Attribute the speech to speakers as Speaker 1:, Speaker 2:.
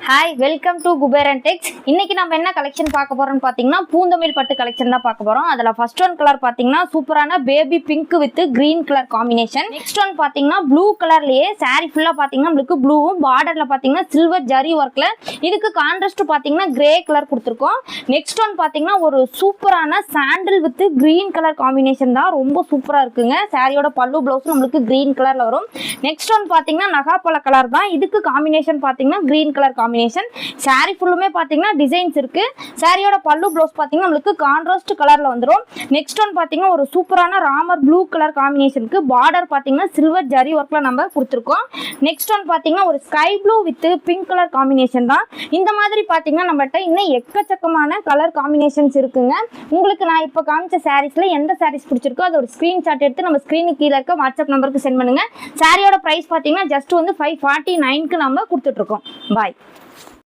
Speaker 1: Hi welcome to Kuber and techs. இன்னைக்கு நம்ம என்ன கலெக்ஷன் பார்க்க போறோம்னு பார்த்தீங்கன்னா பூந்தமிழ் பட்டு கலெக்ஷன் தான் பார்க்க போறோம். அதில் ஃபர்ஸ்ட் ஒன் கலர் பார்த்தீங்கன்னா சூப்பரான baby pink with green colour combination. Next one பார்த்தீங்கன்னா ப்ளூ கலர்லயே சாரி ஃபுல்லாக பார்த்தீங்கன்னா நம்மளுக்கு ப்ளூவும் பார்டர்ல பார்த்தீங்கன்னா சில்வர் ஜரி ஒர்க்ல இதுக்கு கான்ட்ராஸ்ட் பார்த்தீங்கன்னா கிரே கலர் கொடுத்துருக்கோம். நெக்ஸ்ட் ஒன் பார்த்தீங்கன்னா ஒரு சூப்பரான சாண்டில் வித் கிரீன் கலர் காம்பினேஷன் தான், ரொம்ப சூப்பராக இருக்குங்க. சாரியோட பல்லு பிளவுஸ் நம்மளுக்கு கிரீன் கலர்ல வரும். நெக்ஸ்ட் ஒன் பார்த்தீங்கன்னா நகாப்பழ கலர் தான், இதுக்கு காம்பினேஷன் பார்த்தீங்கன்னா கிரீன் கலர் காம்பினேஷன். சாரி ஃபுல்லுமே பார்த்தீங்கன்னா டிசைன்ஸ் இருக்கு. சாரியோட பல்லு ப்ளவுஸ் பார்த்தீங்கன்னா நம்மளுக்கு கான்ட்ராஸ்ட் கலர்ல வந்துடும். நெக்ஸ்ட் ஒன் பார்த்தீங்கன்னா ஒரு சூப்பரான ராமர் ப்ளூ கலர் காம்பினேஷனுக்கு பார்டர் பார்த்தீங்கன்னா சில்வர் ஜரி ஒர்க்ல நம்ம கொடுத்துருக்கோம். நெக்ஸ்ட் ஒன் பார்த்தீங்கன்னா ஒரு sky blue with pink colour combination தான். இந்த மாதிரி பார்த்தீங்கன்னா நம்மகிட்ட இன்னும் எக்கச்சக்கமான கலர் காம்பினேஷன்ஸ் இருக்குங்க. உங்களுக்கு நான் இப்போ காமிச்ச சாரீஸ்ல எந்த சாரீஸ் பிடிச்சிருக்கோ அதை ஒரு ஸ்கிரீன்ஷாட் எடுத்து நம்ம ஸ்கிரீனுக்கு கீழே இருக்க வாட்ஸ்அப் நம்பருக்கு சென்ட் பண்ணுங்க. சாரியோட பிரைஸ் பார்த்தீங்கன்னா ஜஸ்ட் வந்து 549க்கு நம்ம கொடுத்துட்டு இருக்கோம். பாய்.